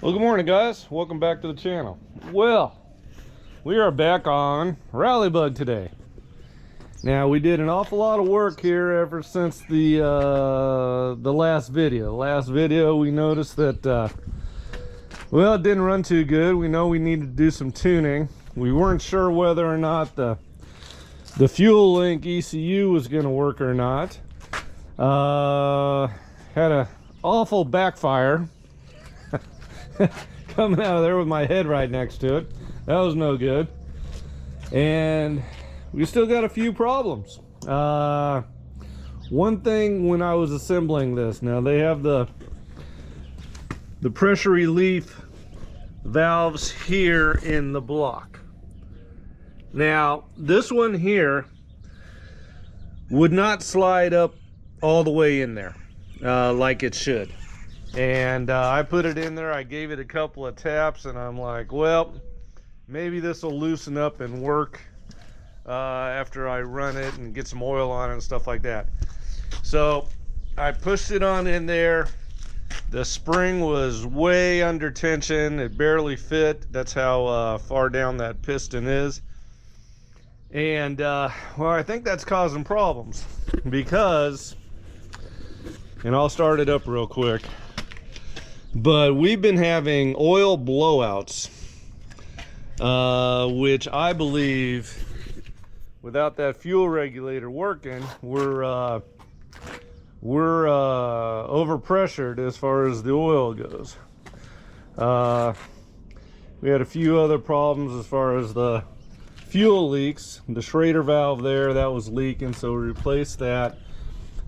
Well, good morning, guys. Welcome back to the channel. Well, we are back on Rallybug today. Now, we did an awful lot of work here ever since the last video. Last video, we noticed that, well, it didn't run too good. We know we needed to do some tuning. We weren't sure whether or not the fuel link ECU was going to work or not. Had an awful backfire coming out of there with my head right next to it. That was no good. And we still got a few problems. One thing when I was assembling this, now they have the pressure relief valves here in the block. Now this one here would not slide up all the way in there like it should. And I put it in there, I gave it a couple of taps, and I'm like, well, maybe this will loosen up and work after I run it and get some oil on it and stuff like that. So I pushed it on in there. The spring was way under tension, it barely fit. That's how far down that piston is. And well, I think that's causing problems because, and I'll start it up real quick, but we've been having oil blowouts, which I believe without that fuel regulator working, we're overpressured as far as the oil goes. We had a few other problems as far as the fuel leaks. The Schrader valve there, that was leaking, so we replaced that.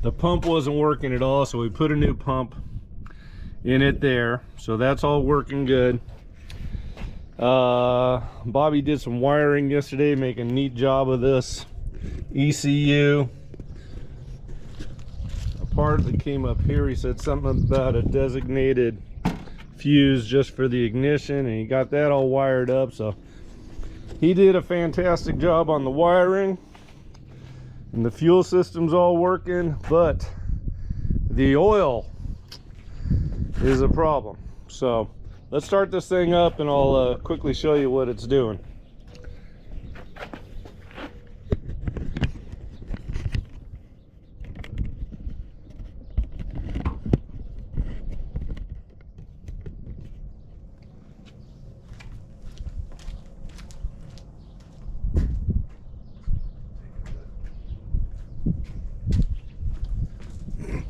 The pump wasn't working at all, so we put a new pump in it there, so that's all working good. Bobby did some wiring yesterday, making a neat job of this ECU. A part that came up here, he said something about a designated fuse just for the ignition, and he got that all wired up. So he did a fantastic job on the wiring, and the fuel system's all working, but the oil is a problem. So let's start this thing up and I'll quickly show you what it's doing.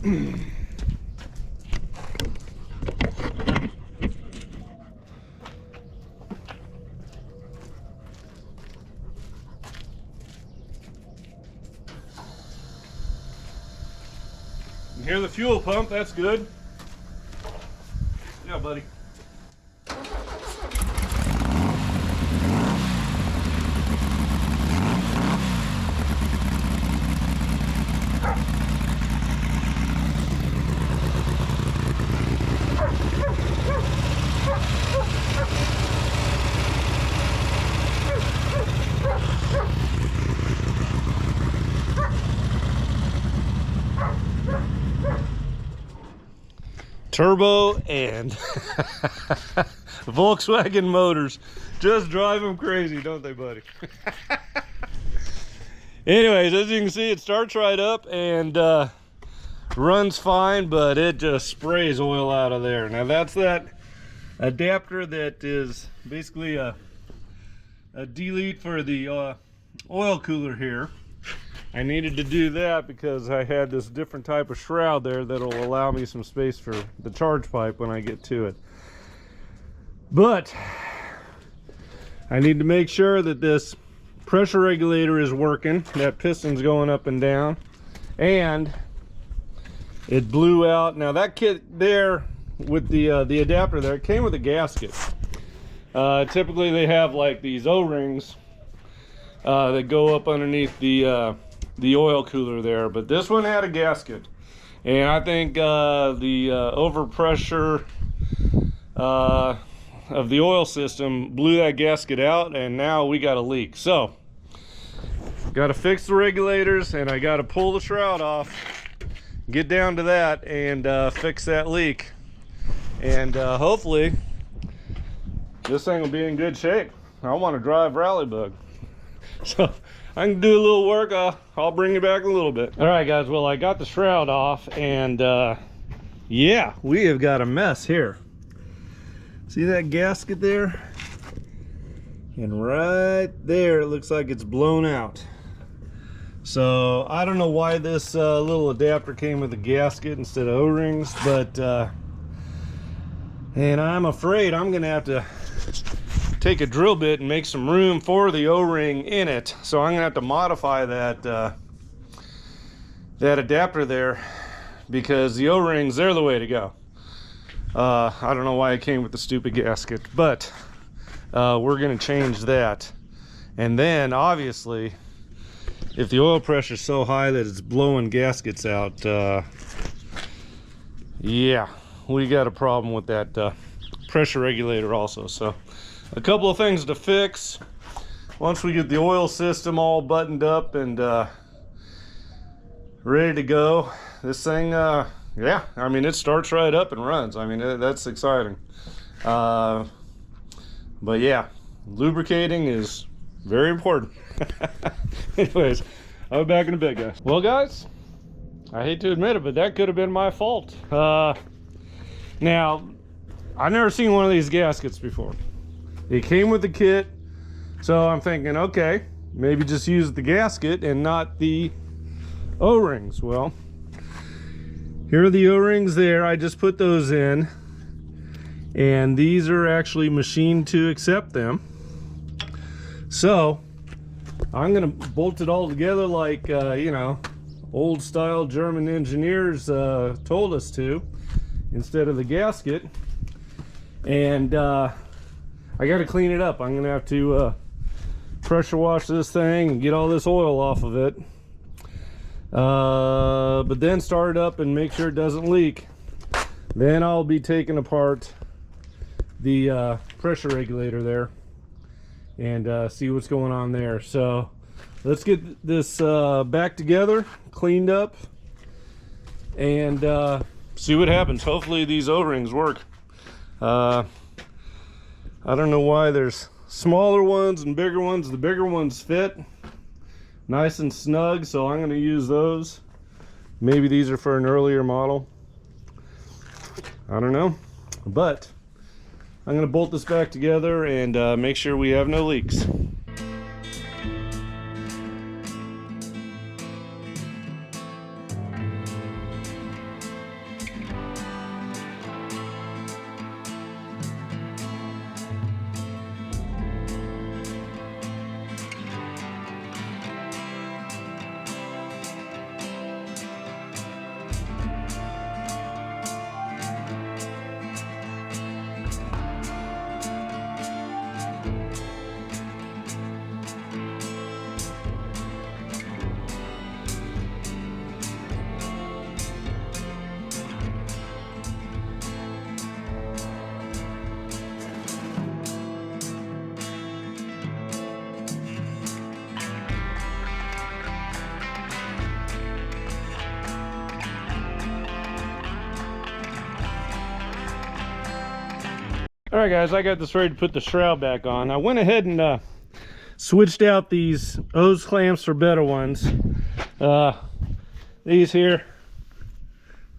You hear the fuel pump, that's good. Yeah, buddy. Turbo and Volkswagen motors just drive them crazy, don't they, buddy? Anyways, as you can see, it starts right up and runs fine, but it just sprays oil out of there. Now that's that adapter that is basically a delete for the oil cooler here. I needed to do that because I had this different type of shroud there that'll allow me some space for the charge pipe when I get to it. But I need to make sure that this pressure regulator is working, that piston's going up and down, and it blew out. Now that kit there with the adapter there, it came with a gasket. Typically they have like these O-rings that go up underneath the oil cooler there, but this one had a gasket, and I think the overpressure of the oil system blew that gasket out, and now we got a leak. So got to fix the regulators, and I got to pull the shroud off, get down to that, and fix that leak, and hopefully this thing will be in good shape. I want to drive Rally Bug. So I can do a little work. I'll bring you back in a little bit. All right, guys. Well, I got the shroud off, and yeah, we have got a mess here. See that gasket there? And right there, it looks like it's blown out. So I don't know why this little adapter came with a gasket instead of O-rings, but and I'm afraid I'm gonna have to take a drill bit and make some room for the O-ring in it. So I'm gonna have to modify that that adapter there, because the O-rings, they're the way to go. I don't know why it came with the stupid gasket, but we're gonna change that. And then obviously, if the oil pressure is so high that it's blowing gaskets out, yeah, we got a problem with that pressure regulator also. So a couple of things to fix once we get the oil system all buttoned up and ready to go. This thing, yeah, I mean, it starts right up and runs. I mean, that's exciting. But yeah, lubricating is very important. Anyways, I'll be back in a bit, guys. Well, guys, I hate to admit it, but that could have been my fault. Now, I've never seen one of these gaskets before. It came with the kit, so I'm thinking, okay, maybe just use the gasket and not the O-rings. Well, here are the O-rings there. I just put those in, and these are actually machined to accept them. So I'm gonna bolt it all together like you know, old style German engineers told us to, instead of the gasket. And I got to clean it up. I'm gonna have to pressure wash this thing and get all this oil off of it, but then start it up and make sure it doesn't leak. Then I'll be taking apart the pressure regulator there and see what's going on there. So let's get this back together, cleaned up, and see what happens. Hopefully these O-rings work. I don't know why there's smaller ones and bigger ones. The bigger ones fit nice and snug, so I'm going to use those. Maybe these are for an earlier model. I don't know, but I'm going to bolt this back together and make sure we have no leaks. All right, guys, I got this ready to put the shroud back on. I went ahead and switched out these hose clamps for better ones. These here,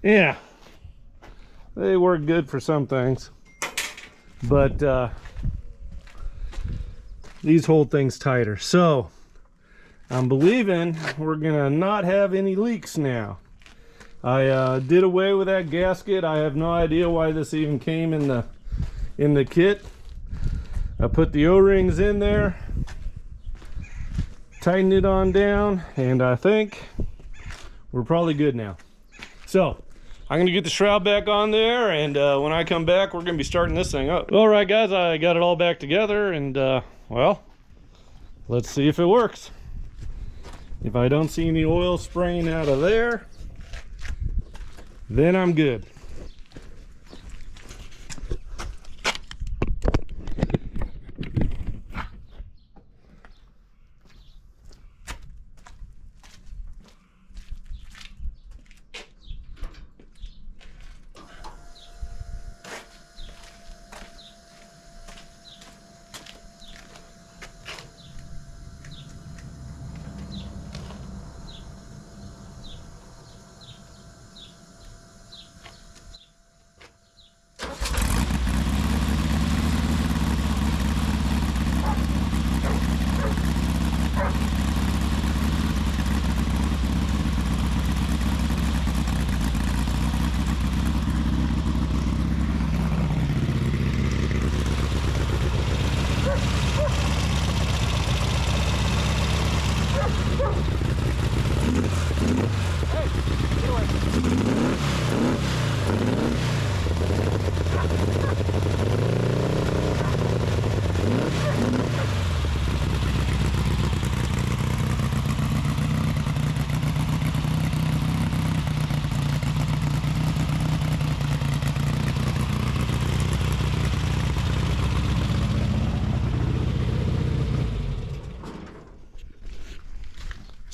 yeah, they work good for some things, but these hold things tighter. So I'm believing we're gonna not have any leaks now. I did away with that gasket. I have no idea why this even came in the kit. I put the O-rings in there, tightened it on down, and I think we're probably good now. So I'm gonna get the shroud back on there, and when I come back, we're gonna be starting this thing up. All right, guys, I got it all back together, and well, let's see if it works. If I don't see any oil spraying out of there, then I'm good.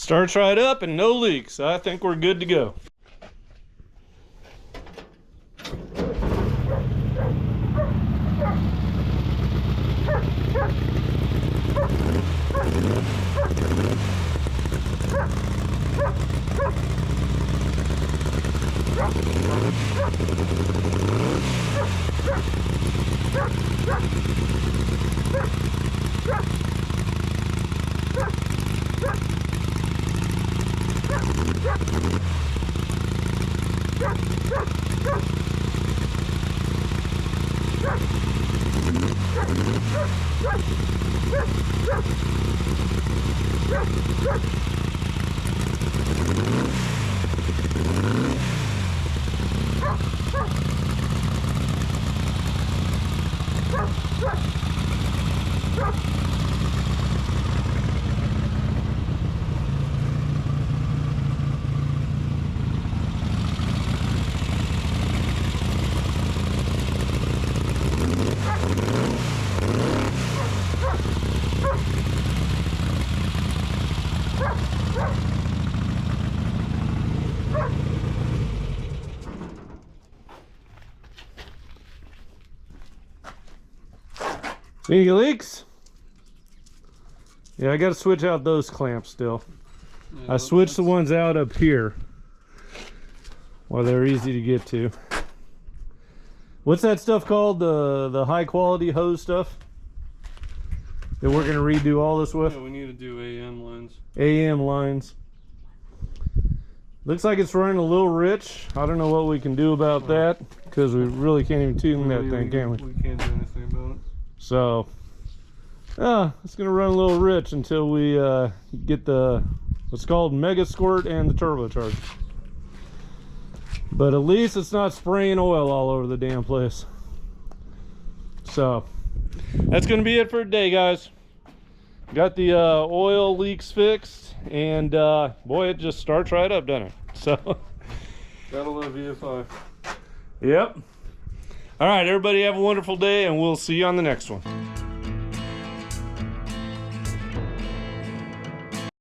Starts right up and no leaks. I think we're good to go. Any leaks? Yeah, I got to switch out those clamps still. Yeah, I switched the ones out up here. Well, they're easy to get to. What's that stuff called? The high quality hose stuff that we're going to redo all this with? Yeah, we need to do AM lines. AM lines. Looks like it's running a little rich. I don't know what we can do about that because we really can't even tune that thing, can we? We can't do anything about it. So, it's going to run a little rich until we get the what's called Mega Squirt and the turbocharger. But at least it's not spraying oil all over the damn place. So, that's going to be it for today, guys. Got the oil leaks fixed, and boy, it just starts right up, doesn't it? So, gotta love VFI. Yep. All right, everybody have a wonderful day, and we'll see you on the next one.